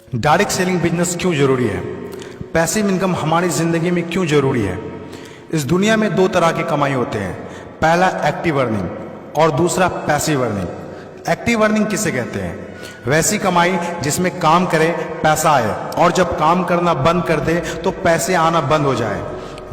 Direct selling business क्यों जरूरी है? पैसिव इनकम हमारी जिंदगी में क्यों जरूरी है? इस दुनिया में दो तरह की कमाई होते हैं, पहला एक्टिव अर्निंग और दूसरा पैसिव अर्निंग। एक्टिव अर्निंग किसे कहते हैं? वैसी कमाई जिसमें काम करे पैसा आए और जब काम करना बंद कर दे तो पैसे आना बंद हो जाए।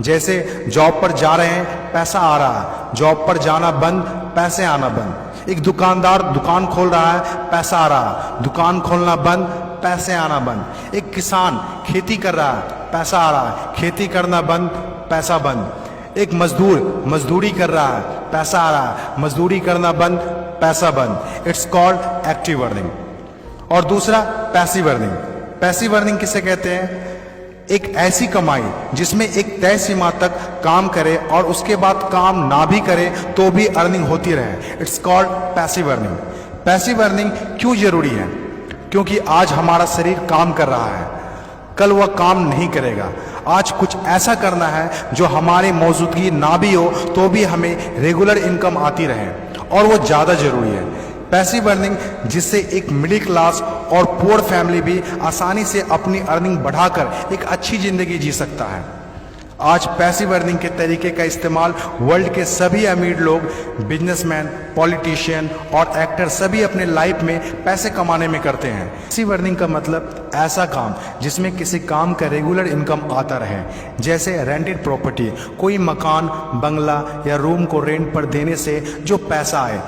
जैसे जॉब पर जा रहे हैं, पैसा आ रहा है, जॉब पर जाना बंद, पैसे आना बंद। एक दुकानदार दुकान खोल रहा है, पैसा आ रहा है, दुकान खोलना बंद, पैसे आना बंद। एक किसान खेती कर रहा है, पैसा आ रहा है, खेती करना बंद, पैसा बंद। एक मजदूर मजदूरी कर रहा है, पैसा आ रहा है, मजदूरी करना बंद, पैसा बंद। It's called active earning. और दूसरा पैसिव अर्निंग। पैसिव अर्निंग किसे कहते हैं? एक ऐसी कमाई जिसमें एक तय सीमा तक काम करे और उसके बाद काम ना भी करे तो भी अर्निंग होती रहे। It's called passive earning. Passive earning क्यों जरूरी है? क्योंकि आज हमारा शरीर काम कर रहा है, कल वह काम नहीं करेगा। आज कुछ ऐसा करना है जो हमारी मौजूदगी ना भी हो तो भी हमें रेगुलर इनकम आती रहे, और वो ज़्यादा जरूरी है। पैसिव अर्निंग जिससे एक मिडिल क्लास और पुअर फैमिली भी आसानी से अपनी अर्निंग बढ़ाकर एक अच्छी जिंदगी जी सकता है। आज पैसिव अर्निंग के तरीके का इस्तेमाल वर्ल्ड के सभी अमीर लोग, बिजनेसमैन, पॉलिटिशियन और एक्टर सभी अपने लाइफ में पैसे कमाने में करते हैं। पैसिव अर्निंग का मतलब ऐसा काम जिसमें किसी काम का रेगुलर इनकम आता रहे, जैसे रेंटेड प्रॉपर्टी, कोई मकान, बंगला या रूम को रेंट पर देने से जो पैसा आए।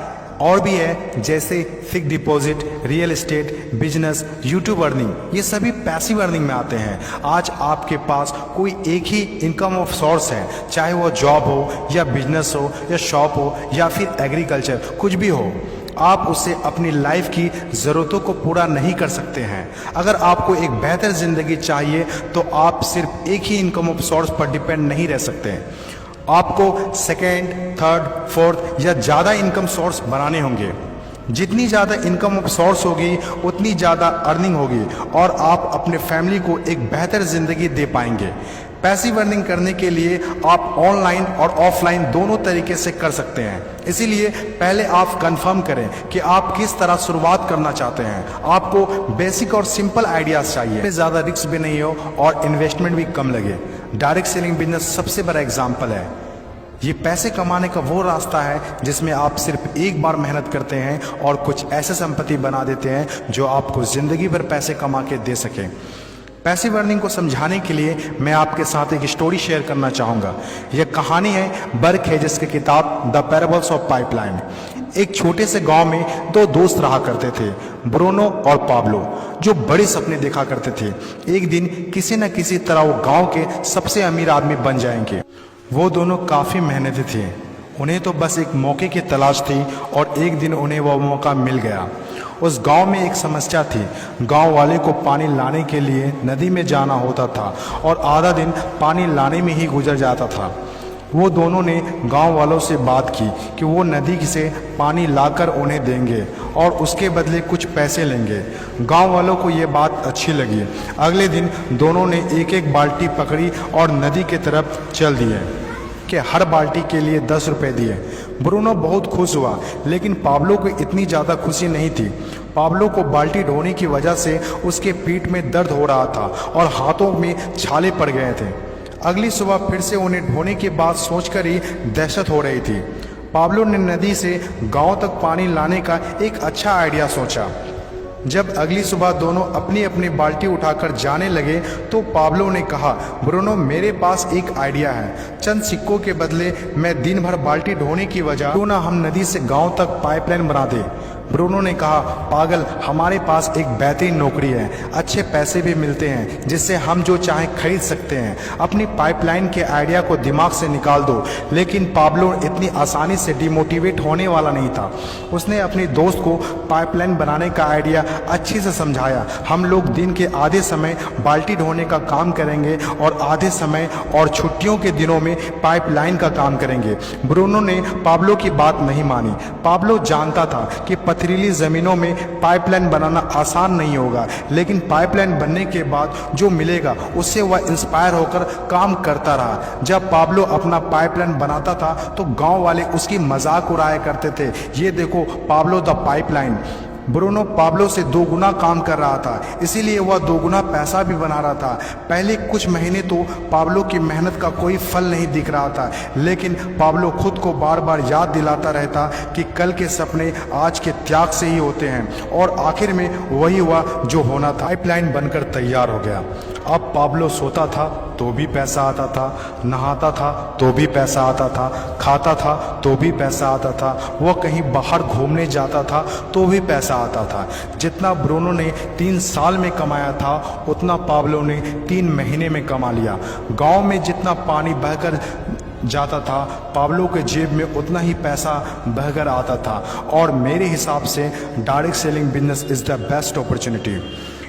और भी है जैसे fix deposit, real estate, business, YouTube earning, ये सभी पैसिव अर्निंग में आते हैं। आज आपके पास कोई एक ही इनकम ऑफ सोर्स है, चाहे वो जॉब हो या बिजनेस हो या शॉप हो या फिर एग्रीकल्चर, कुछ भी हो। आप उससे अपनी लाइफ की ज़रूरतों को पूरा नहीं कर सकते हैं। अगर आपको एक बेहतर ज़िंदगी चाहिए तो आप सिर्फ एक ही इनकम ऑफ सोर्स पर डिपेंड नहीं रह सकते। आपको सेकेंड, थर्ड, फोर्थ या ज़्यादा इनकम सोर्स बनाने होंगे। जितनी ज़्यादा इनकम ऑफ सोर्स होगी उतनी ज़्यादा अर्निंग होगी और आप अपने फैमिली को एक बेहतर ज़िंदगी दे पाएंगे। पैसिव अर्निंग करने के लिए आप ऑनलाइन और ऑफलाइन दोनों तरीके से कर सकते हैं। इसीलिए पहले आप कंफर्म करें कि आप किस तरह शुरुआत करना चाहते हैं। आपको बेसिक और सिंपल आइडियाज़ चाहिए, ज़्यादा रिस्क भी नहीं हो और इन्वेस्टमेंट भी कम लगे। डायरेक्ट सेलिंग बिजनेस सबसे बड़ा एग्जाम्पल है। ये पैसे कमाने का वो रास्ता है जिसमें आप सिर्फ एक बार मेहनत करते हैं और कुछ ऐसे संपत्ति बना देते हैं जो आपको ज़िंदगी भर पैसे कमा के दे सकें। पैसिव अर्निंग को समझाने के लिए मैं आपके साथ एक स्टोरी शेयर करना चाहूँगा। यह कहानी है बर्क हेजेस की किताब द पैराबल्स ऑफ पाइपलाइन। एक छोटे से गांव में दो दोस्त रहा करते थे, ब्रूनो और पाब्लो, जो बड़े सपने देखा करते थे। एक दिन किसी न किसी तरह वो गांव के सबसे अमीर आदमी बन जाएंगे। वो दोनों काफ़ी मेहनती थे, उन्हें तो बस एक मौके की तलाश थी और एक दिन उन्हें वह मौका मिल गया। उस गांव में एक समस्या थी। गांव वाले को पानी लाने के लिए नदी में जाना होता था और आधा दिन पानी लाने में ही गुजर जाता था। वो दोनों ने गांव वालों से बात की कि वो नदी से पानी लाकर उन्हें देंगे और उसके बदले कुछ पैसे लेंगे। गांव वालों को ये बात अच्छी लगी। अगले दिन दोनों ने एक एक बाल्टी पकड़ी और नदी की तरफ चल दिए कि हर बाल्टी के लिए 10 रुपये दिए। ब्रूनो बहुत खुश हुआ, लेकिन पाब्लो को इतनी ज़्यादा खुशी नहीं थी। पाब्लो को बाल्टी ढोने की वजह से उसके पीठ में दर्द हो रहा था और हाथों में छाले पड़ गए थे। अगली सुबह फिर से उन्हें ढोने की बात सोचकर ही दहशत हो रही थी। पाब्लो ने नदी से गांव तक पानी लाने का एक अच्छा आइडिया सोचा। जब अगली सुबह दोनों अपनी अपनी बाल्टी उठाकर जाने लगे तो पाब्लो ने कहा, ब्रूनो मेरे पास एक आइडिया है। चंद सिक्कों के बदले मैं दिन भर बाल्टी ढोने की वजह क्यों ना हम नदी से गांव तक पाइपलाइन बना दें। ब्रूनो ने कहा, पागल, हमारे पास एक बेहतरीन नौकरी है, अच्छे पैसे भी मिलते हैं जिससे हम जो चाहें खरीद सकते हैं। अपनी पाइपलाइन के आइडिया को दिमाग से निकाल दो। लेकिन पाब्लो इतनी आसानी से डिमोटिवेट होने वाला नहीं था। उसने अपने दोस्त को पाइपलाइन बनाने का आइडिया अच्छे से समझाया। हम लोग दिन के आधे समय बाल्टी ढोने का काम करेंगे और आधे समय और छुट्टियों के दिनों में पाइपलाइन का काम करेंगे। ब्रूनो ने पाब्लो की बात नहीं मानी। पाब्लो जानता था कि पथरीली ज़मीनों में पाइपलाइन बनाना आसान नहीं होगा, लेकिन पाइपलाइन बनने के बाद जो मिलेगा उससे वह इंस्पायर होकर काम करता रहा। जब पाब्लो अपना पाइपलाइन बनाता था तो गांव वाले उसकी मजाक उड़ाया करते थे, ये देखो Pablo the pipeline. Bruno Pablo से 2 गुना काम कर रहा था, इसीलिए वह 2 गुना पैसा भी बना रहा था। पहले कुछ महीने तो पाब्लो की मेहनत का कोई फल नहीं दिख रहा था, लेकिन पाब्लो खुद को बार बार याद दिलाता रहता कि कल के सपने आज के त्याग से ही होते हैं, और आखिर में वही हुआ जो होना था। पाइपलाइन बनकर तैयार हो गया। अब पाब्लो सोता था तो भी पैसा आता था, नहाता था तो भी पैसा आता था, खाता था तो भी पैसा आता था, वह कहीं बाहर घूमने जाता था तो भी पैसा आता था। जितना ब्रूनो ने 3 साल में कमाया था उतना पाब्लो ने 3 महीने में कमा लिया। गांव में जितना पानी बहकर जाता था, पाब्लो के जेब में उतना ही पैसा बहकर आता था। और मेरे हिसाब से direct selling business is the best opportunity.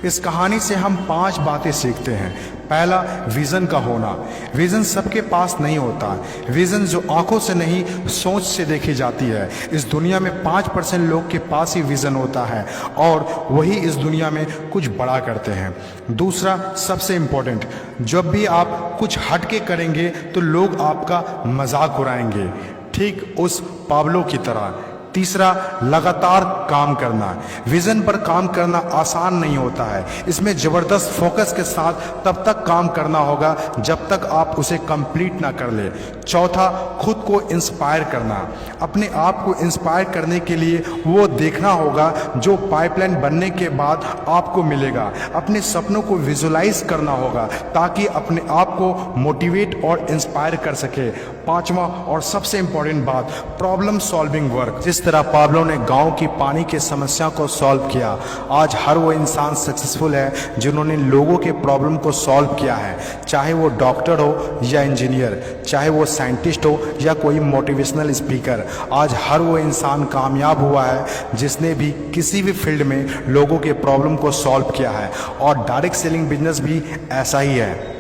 इस कहानी से हम 5 बातें सीखते हैं। पहला, विज़न का होना। विज़न सबके पास नहीं होता। विज़न जो आंखों से नहीं सोच से देखी जाती है। इस दुनिया में 5% लोग के पास ही विज़न होता है और वही इस दुनिया में कुछ बड़ा करते हैं। दूसरा, सबसे इम्पोर्टेंट, जब भी आप कुछ हटके करेंगे तो लोग आपका मजाक उड़ाएंगे, ठीक उस पाब्लो की तरह। तीसरा, लगातार काम करना। विजन पर काम करना आसान नहीं होता है, इसमें ज़बरदस्त फोकस के साथ तब तक काम करना होगा जब तक आप उसे कंप्लीट ना कर ले। चौथा, खुद को इंस्पायर करना। अपने आप को इंस्पायर करने के लिए वो देखना होगा जो पाइपलाइन बनने के बाद आपको मिलेगा। अपने सपनों को विजुलाइज करना होगा ताकि अपने आप को मोटिवेट और इंस्पायर कर सके। पांचवा और सबसे इंपॉर्टेंट बात, प्रॉब्लम सॉल्विंग वर्क। जिस तरह पाब्लो ने गांव की पानी की समस्या को सॉल्व किया, आज हर वो इंसान सक्सेसफुल है जिन्होंने लोगों के प्रॉब्लम को सॉल्व किया है, चाहे वो डॉक्टर हो या इंजीनियर, चाहे वो साइंटिस्ट हो या कोई मोटिवेशनल स्पीकर। आज हर वो इंसान कामयाब हुआ है जिसने भी किसी भी फील्ड में लोगों के प्रॉब्लम को सॉल्व किया है, और डायरेक्ट सेलिंग बिजनेस भी ऐसा ही है।